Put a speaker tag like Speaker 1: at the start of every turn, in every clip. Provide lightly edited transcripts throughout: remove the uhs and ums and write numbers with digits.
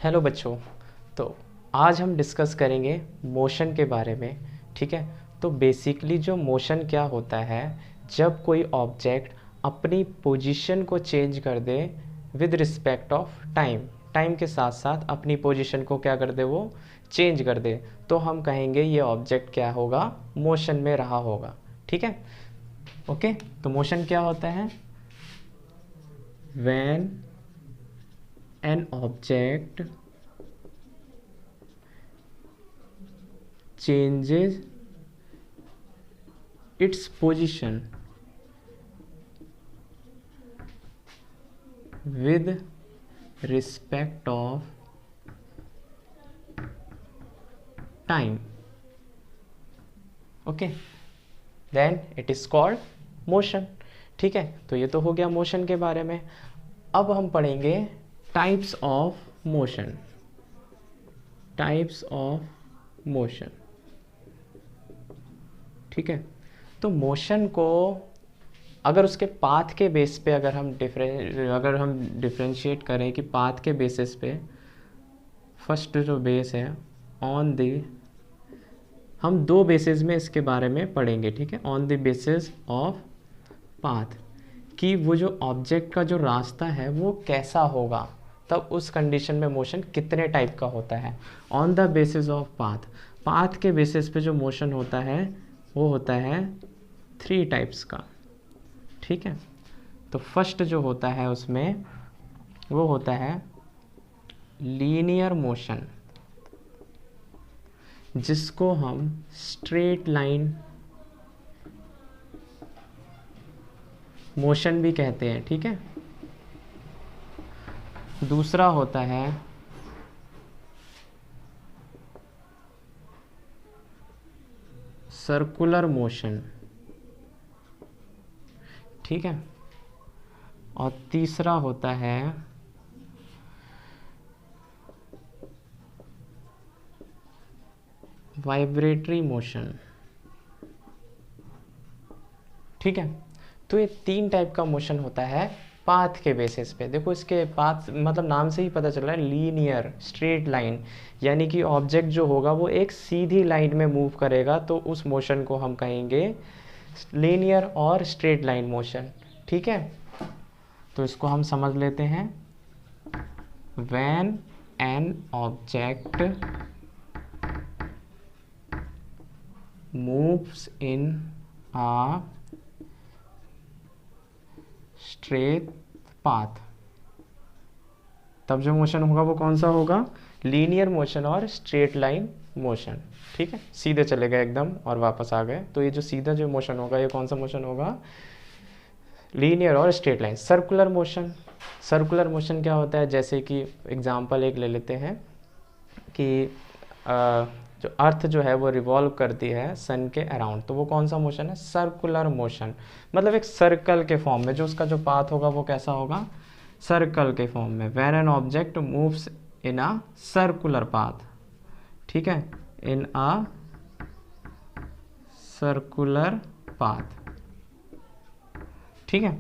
Speaker 1: Hello बच्चों। तो आज हम डिस्कस करेंगे मोशन के बारे में। ठीक है। तो बेसिकली जो मोशन क्या होता है, जब कोई ऑब्जेक्ट अपनी पोजीशन को चेंज कर दे with respect of time, time के साथ साथ अपनी पोजीशन को क्या कर दे, वो चेंज कर दे, तो हम कहेंगे ये ऑब्जेक्ट क्या होगा, मोशन में रहा होगा। ठीक है। ओके। तो मोशन क्या होता है? When an object changes its position with respect of time, okay, then it is called motion। ठीक है। तो ये तो हो गया मोशन के बारे में। अब हम पढ़ेंगे types of motion. Types of motion. ठीक है। तो मोशन को अगर उसके पाथ के बेस पे अगर हम डिफरेंशिएट करें कि पाथ के बेसिस पे, फर्स्ट जो बेस है ऑन द, हम दो बेसिस में इसके बारे में पढ़ेंगे। ठीक है। On the basis of path, कि वो जो ऑब्जेक्ट का जो रास्ता है वो कैसा होगा, तब उस कंडीशन में मोशन कितने टाइप का होता है। On the basis of path, path के बेसिस पे जो मोशन होता है वो होता है 3 टाइप्स का। ठीक है। तो फर्स्ट जो होता है उसमें वो होता है लीनियर मोशन, जिसको हम स्ट्रेट लाइन मोशन भी कहते हैं। ठीक है। दूसरा होता है सर्कुलर मोशन। ठीक है। और तीसरा होता है वाइब्रेटरी मोशन। ठीक है। तो ये 3 टाइप का मोशन होता है पाथ के बेसिस पे। देखो इसके पाथ मतलब नाम से ही पता चल रहा है, लीनियर स्ट्रेट लाइन, यानी कि ऑब्जेक्ट जो होगा वो एक सीधी लाइन में मूव करेगा, तो उस मोशन को हम कहेंगे लीनियर और स्ट्रेट लाइन मोशन। ठीक है। तो इसको हम समझ लेते हैं। When an object moves in uh straight path, तब जो मोशन होगा वो कौन सा होगा, लीनियर मोशन और स्ट्रेट लाइन मोशन। ठीक है। सीधे चले गए एकदम और वापस आ गए, तो ये जो सीधा जो मोशन होगा ये कौन सा मोशन होगा, लीनियर और straight line. Circular motion, circular motion क्या होता है, जैसे कि एग्जांपल एक ले लेते हैं कि जो अर्थ जो है वो रिवॉल्व करती है सन के अराउंड, तो वो कौन सा मोशन है, सर्कुलर मोशन। मतलब एक सर्कल के फॉर्म में, जो उसका जो पाथ होगा वो कैसा होगा, सर्कल के फॉर्म में। When an object moves in a circular path. ठीक है। इन अ सर्कुलर पाथ। ठीक है।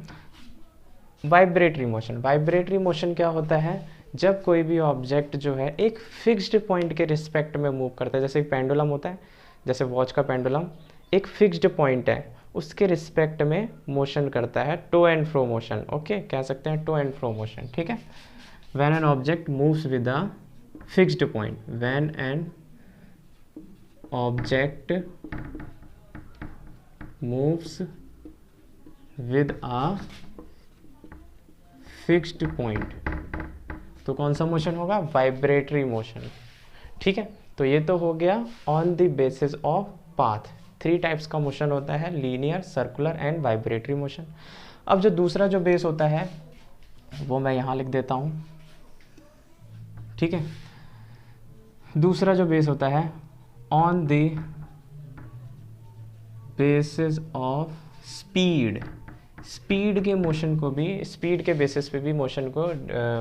Speaker 1: वाइब्रेटरी मोशन, वाइब्रेटरी मोशन क्या होता है, जब कोई भी ऑब्जेक्ट जो है एक फिक्स्ड पॉइंट के रिस्पेक्ट में मूव करता है, जैसे एक पेंडुलम होता है, जैसे वॉच का पेंडुलम एक फिक्स्ड पॉइंट है, उसके रिस्पेक्ट में मोशन करता है, to and fro motion. Okay, कह सकते हैं टू एंड फ्रो मोशन। ठीक है। When an object moves with a fixed point, when an object moves with a fixed point, तो कौन सा मोशन होगा, वाइब्रेटरी मोशन। ठीक है। तो ये तो हो गया on the basis of path. 3 types का मोशन होता है, linear, circular and vibratory motion. अब जो दूसरा जो बेस होता है वो मैं यहाँ लिख देता हूँ। ठीक है। दूसरा जो बेस होता है on the basis of speed. Speed के मोशन को भी, स्पीड के बेसिस पे भी मोशन को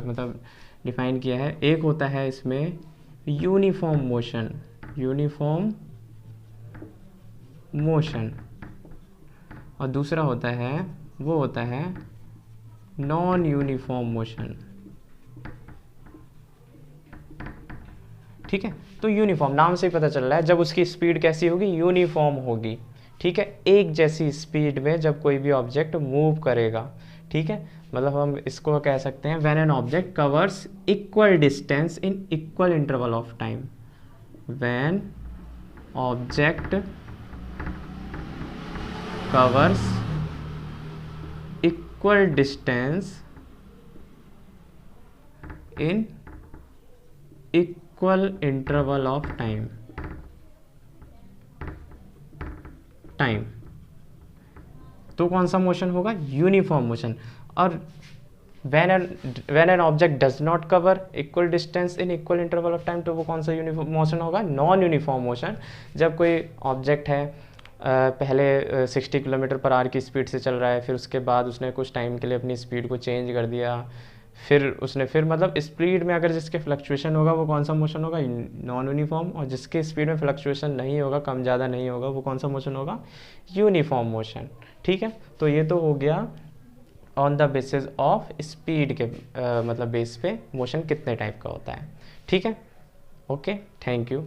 Speaker 1: मतलब डिफाइन किया है। एक होता है इसमें यूनिफॉर्म मोशन, यूनिफॉर्म मोशन, और दूसरा होता है वो होता है नॉन यूनिफॉर्म मोशन। ठीक है। तो यूनिफॉर्म नाम से ही पता चल रहा है, जब उसकी स्पीड कैसी होगी, यूनिफॉर्म होगी। ठीक है, एक जैसी स्पीड में जब कोई भी ऑब्जेक्ट मूव करेगा। ठीक है, मतलब हम इसको कह सकते हैं when an object covers equal distance in equal interval of time. When object covers equal distance in equal interval of time तो कौन सा मोशन होगा, यूनिफॉर्म मोशन। और when an object does not cover equal distance in equal interval of time तो वो कौन सा uniform motion होगा, नॉन यूनिफॉर्म मोशन। जब कोई ऑब्जेक्ट है पहले 60 किलोमीटर पर आवर की स्पीड से चल रहा है, फिर उसके बाद उसने कुछ टाइम के लिए अपनी स्पीड को चेंज कर दिया, फिर उसने फिर मतलब स्पीड में अगर जिसके फ्लक्चुएशन होगा वो कौन सा मोशन होगा, नॉन यूनिफॉर्म। और जिसके स्पीड में फ्लक्चुएशन नहीं होगा, कम ज़्यादा नहीं होगा, वो कौन सा मोशन होगा, यूनिफॉर्म मोशन। ठीक है, तो ये तो हो गया on the basis of speed के मतलब बेस पे मोशन कितने टाइप का होता है। ठीक है, ओके, थैंक यू।